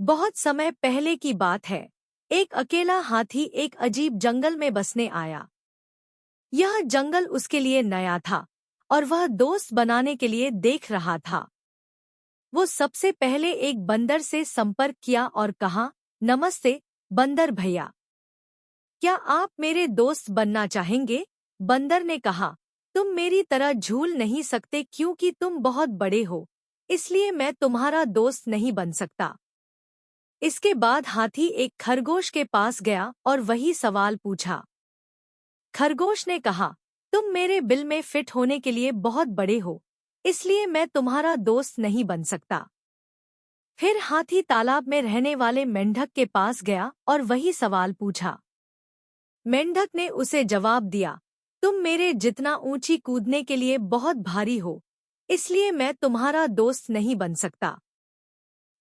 बहुत समय पहले की बात है। एक अकेला हाथी एक अजीब जंगल में बसने आया। यह जंगल उसके लिए नया था और वह दोस्त बनाने के लिए देख रहा था। वो सबसे पहले एक बंदर से संपर्क किया और कहा, नमस्ते बंदर भैया, क्या आप मेरे दोस्त बनना चाहेंगे? बंदर ने कहा, तुम मेरी तरह झूल नहीं सकते क्योंकि तुम बहुत बड़े हो, इसलिए मैं तुम्हारा दोस्त नहीं बन सकता। इसके बाद हाथी एक खरगोश के पास गया और वही सवाल पूछा। खरगोश ने कहा, तुम मेरे बिल में फिट होने के लिए बहुत बड़े हो, इसलिए मैं तुम्हारा दोस्त नहीं बन सकता। फिर हाथी तालाब में रहने वाले मेंढक के पास गया और वही सवाल पूछा। मेंढक ने उसे जवाब दिया, तुम मेरे जितना ऊंची कूदने के लिए बहुत भारी हो, इसलिए मैं तुम्हारा दोस्त नहीं बन सकता।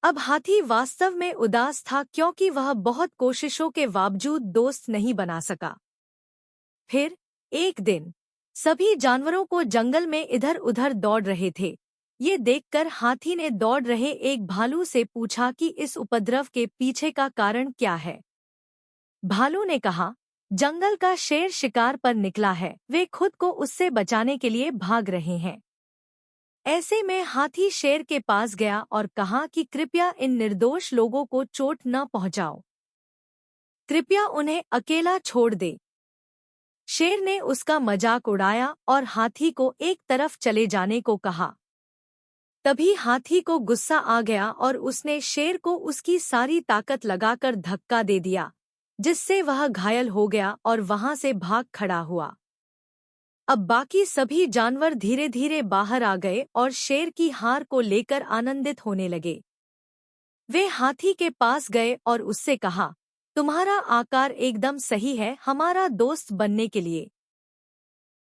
अब हाथी वास्तव में उदास था क्योंकि वह बहुत कोशिशों के बावजूद दोस्त नहीं बना सका। फिर एक दिन सभी जानवरों को जंगल में इधर-उधर दौड़ रहे थे। ये देखकर हाथी ने दौड़ रहे एक भालू से पूछा कि इस उपद्रव के पीछे का कारण क्या है। भालू ने कहा, जंगल का शेर शिकार पर निकला है, वे खुद को उससे बचाने के लिए भाग रहे हैं। ऐसे में हाथी शेर के पास गया और कहा कि कृपया इन निर्दोष लोगों को चोट न पहुंचाओ। कृपया उन्हें अकेला छोड़ दे। शेर ने उसका मजाक उड़ाया और हाथी को एक तरफ चले जाने को कहा। तभी हाथी को गुस्सा आ गया और उसने शेर को उसकी सारी ताकत लगाकर धक्का दे दिया, जिससे वह घायल हो गया और वहां से भाग खड़ा हुआ। अब बाकी सभी जानवर धीरे धीरे बाहर आ गए और शेर की हार को लेकर आनंदित होने लगे। वे हाथी के पास गए और उससे कहा, तुम्हारा आकार एकदम सही है हमारा दोस्त बनने के लिए।